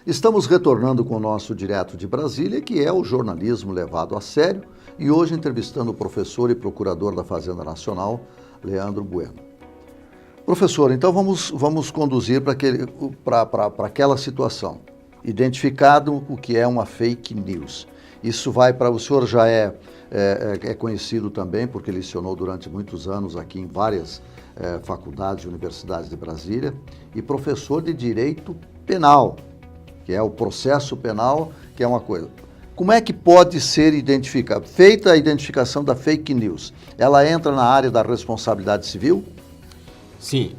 Estamos retornando com o nosso Direto de Brasília, que é o jornalismo levado a sério, e hoje entrevistando o professor e procurador da Fazenda Nacional, Leandro Bueno. Professor, então vamos conduzir para aquela situação. Identificado o que é uma fake news. Isso vai para... O senhor já é conhecido também, porque lecionou durante muitos anos aqui em várias faculdades e universidades de Brasília, e professor de Direito Penal, que é o processo penal, que é uma coisa. Como é que pode ser identificado? Feita a identificação da fake news, ela entra na área da responsabilidade civil? Sim,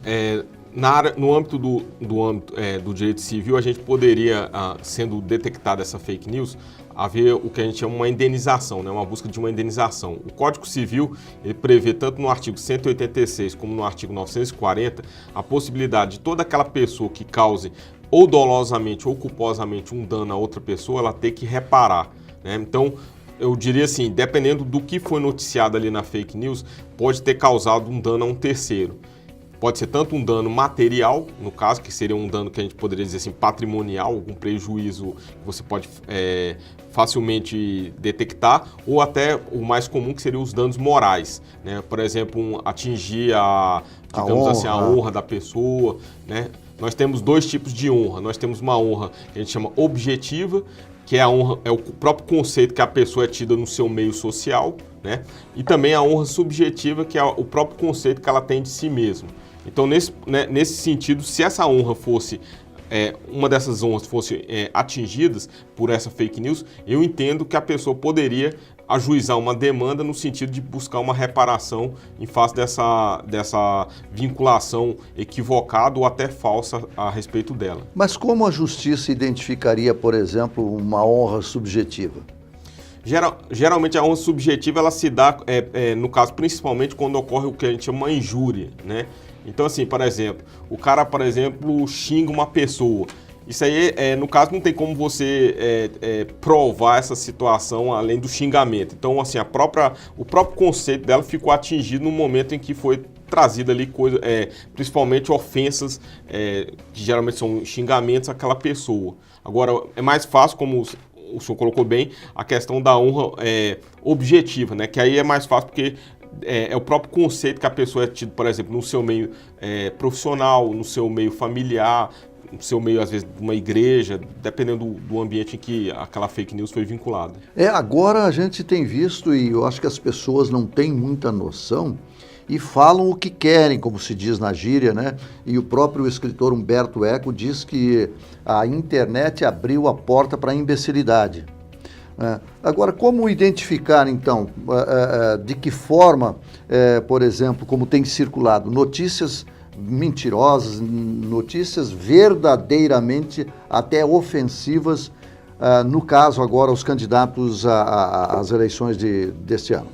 no âmbito do direito civil, a gente poderia, sendo detectada essa fake news, haver o que a gente chama uma indenização, né? Uma busca de uma indenização. O Código Civil ele prevê, tanto no artigo 186 como no artigo 940, a possibilidade de toda aquela pessoa que cause ou dolosamente ou culposamente um dano a outra pessoa, ela ter que reparar, né? Então, eu diria assim, dependendo do que foi noticiado ali na fake news, pode ter causado um dano a um terceiro. Pode ser tanto um dano material, no caso, que seria um dano que a gente poderia dizer assim, patrimonial, algum prejuízo que você pode facilmente detectar, ou até o mais comum, que seriam os danos morais, né? Por exemplo, atingir a honra da pessoa, né? Nós temos dois tipos de honra. Nós temos uma honra que a gente chama objetiva, que é a honra, é o próprio conceito que a pessoa é tida no seu meio social, né? E também a honra subjetiva, que é o próprio conceito que ela tem de si mesma. Então, nesse sentido, se essa honra fosse, uma dessas honras fosse atingidas por essa fake news, eu entendo que a pessoa poderia ajuizar uma demanda no sentido de buscar uma reparação em face dessa vinculação equivocada ou até falsa a respeito dela. Mas como a justiça identificaria, por exemplo, uma honra subjetiva? Geralmente a honra subjetiva ela se dá, no caso, principalmente quando ocorre o que a gente chama uma injúria, né? Então, assim, por exemplo, o cara, por exemplo, xinga uma pessoa. Isso aí, no caso, não tem como você provar essa situação além do xingamento. Então, assim, o próprio conceito dela ficou atingido no momento em que foi trazida ali coisa, principalmente ofensas, que geralmente são xingamentos àquela pessoa. Agora, é mais fácil, como o senhor colocou bem, a questão da honra objetiva, né? Que aí é mais fácil porque é o próprio conceito que a pessoa é tida, por exemplo, no seu meio profissional, no seu meio familiar, no seu meio, às vezes, de uma igreja, dependendo do ambiente em que aquela fake news foi vinculada. Agora a gente tem visto, e eu acho que as pessoas não têm muita noção, e falam o que querem, como se diz na gíria, né? E o próprio escritor Humberto Eco diz que a internet abriu a porta para a imbecilidade. Agora, como identificar, então, de que forma, por exemplo, como tem circulado, notícias mentirosas, notícias verdadeiramente até ofensivas, no caso agora, os candidatos às eleições deste ano?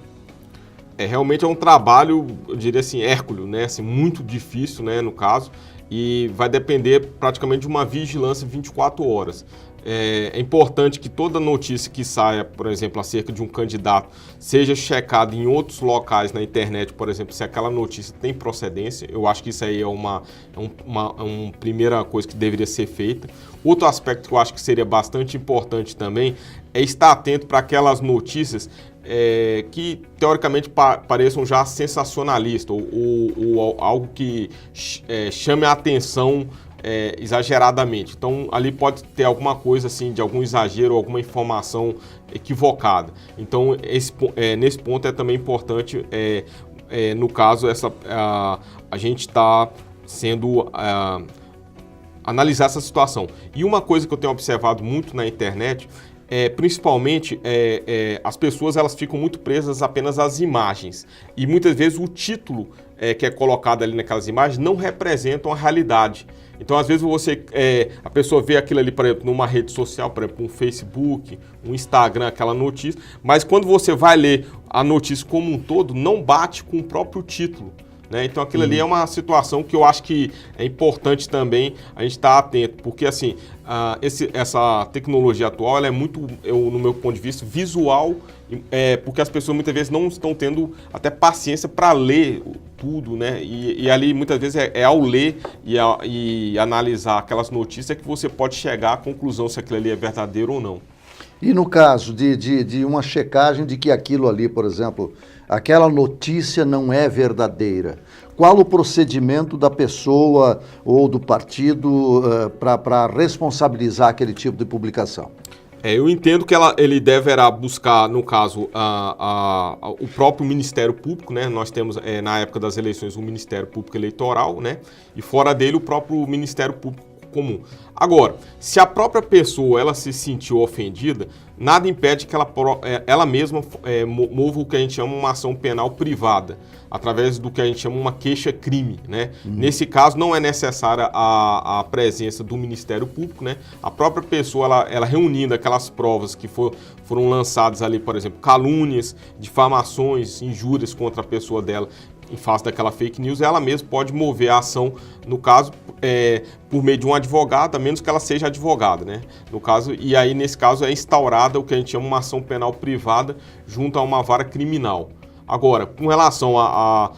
Realmente é um trabalho, eu diria assim, hércules, né? Assim, muito difícil, né, no caso, e vai depender praticamente de uma vigilância 24 horas. É importante que toda notícia que saia, por exemplo, acerca de um candidato, seja checada em outros locais na internet, por exemplo, se aquela notícia tem procedência. Eu acho que isso aí é uma primeira coisa que deveria ser feita. Outro aspecto que eu acho que seria bastante importante também é estar atento para aquelas notícias que teoricamente pareçam já sensacionalistas ou algo que chame a atenção exageradamente. Então, ali pode ter alguma coisa assim, de algum exagero, alguma informação equivocada. Então, nesse ponto é também importante, no caso, a gente está sendo... analisar essa situação. E uma coisa que eu tenho observado muito na internet principalmente as pessoas elas ficam muito presas apenas às imagens e muitas vezes o título que é colocado ali naquelas imagens não representam a realidade. Então, às vezes, a pessoa vê aquilo ali, por exemplo, numa rede social, por exemplo, um Facebook, um Instagram, aquela notícia, mas quando você vai ler a notícia como um todo, não bate com o próprio título, né? Então, aquilo ali é uma situação que eu acho que é importante também a gente estar atento, porque, assim, essa tecnologia atual ela é muito, no meu ponto de vista, visual porque as pessoas muitas vezes não estão tendo até paciência para ler tudo, né? E ali muitas vezes ao ler e analisar aquelas notícias que você pode chegar à conclusão se aquilo ali é verdadeiro ou não. E no caso de uma checagem de que aquilo ali, por exemplo, aquela notícia não é verdadeira, qual o procedimento da pessoa ou do partido para responsabilizar aquele tipo de publicação? Eu entendo que ele deverá buscar, no caso, o próprio Ministério Público, né? Nós temos, na época das eleições, o Ministério Público Eleitoral, né? E fora dele, o próprio Ministério Público Comum. Agora, se a própria pessoa ela se sentiu ofendida, nada impede que ela mesma mova o que a gente chama uma ação penal privada, através do que a gente chama uma queixa-crime, né? Nesse caso, não é necessária a presença do Ministério Público, né? A própria pessoa, ela reunindo aquelas provas que foram lançadas ali, por exemplo, calúnias, difamações, injúrias contra a pessoa dela, em face daquela fake news, ela mesma pode mover a ação, no caso, por meio de um advogado, a menos que ela seja advogada, né? No caso, e aí, nesse caso, é instaurada o que a gente chama uma ação penal privada junto a uma vara criminal. Agora, com relação a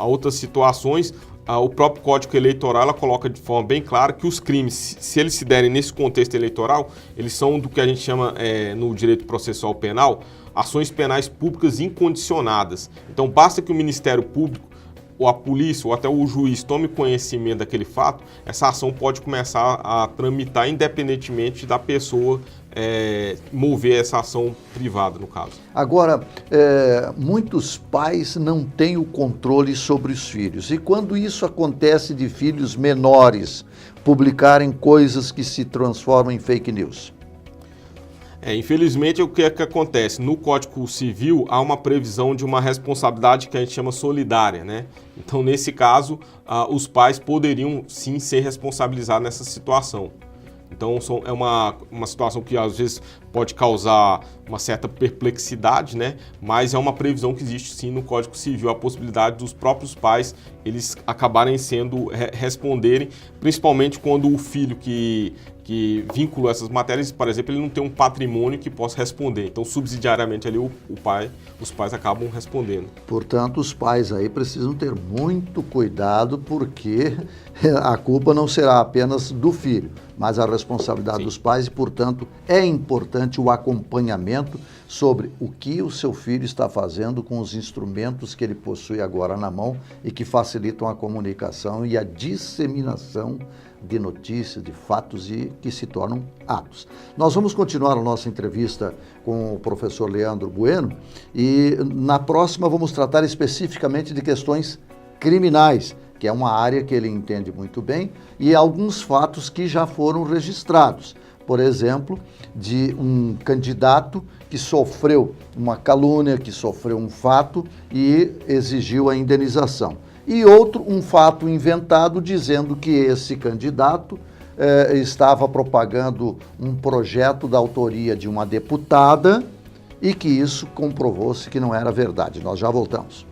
outras situações, o próprio Código Eleitoral ela coloca de forma bem clara que os crimes, se eles se derem nesse contexto eleitoral, eles são do que a gente chama, no direito processual penal, ações penais públicas incondicionadas. Então, basta que o Ministério Público, ou a polícia, ou até o juiz tome conhecimento daquele fato, essa ação pode começar a tramitar independentemente da pessoa mover essa ação privada, no caso. Agora, muitos pais não têm o controle sobre os filhos. E quando isso acontece de filhos menores publicarem coisas que se transformam em fake news? Infelizmente, o que é que acontece? No Código Civil, há uma previsão de uma responsabilidade que a gente chama solidária, né? Então, nesse caso, os pais poderiam, sim, ser responsabilizados nessa situação. Então, é uma situação que, às vezes, pode causar uma certa perplexidade, né? Mas é uma previsão que existe, sim, no Código Civil, a possibilidade dos próprios pais, eles acabarem responderem, principalmente quando o filho que vincula essas matérias, por exemplo, ele não tem um patrimônio que possa responder. Então, subsidiariamente, ali, os pais acabam respondendo. Portanto, os pais aí precisam ter muito cuidado, porque a culpa não será apenas do filho, mas a responsabilidade dos pais e, portanto, é importante o acompanhamento sobre o que o seu filho está fazendo com os instrumentos que ele possui agora na mão e que facilitam a comunicação e a disseminação de notícias, de fatos e que se tornam atos. Nós vamos continuar a nossa entrevista com o professor Leandro Bueno e na próxima vamos tratar especificamente de questões criminais, que é uma área que ele entende muito bem, e alguns fatos que já foram registrados. Por exemplo, de um candidato que sofreu uma calúnia, que sofreu um fato e exigiu a indenização. E outro, um fato inventado dizendo que esse candidato estava propagando um projeto da autoria de uma deputada e que isso comprovou-se que não era verdade. Nós já voltamos.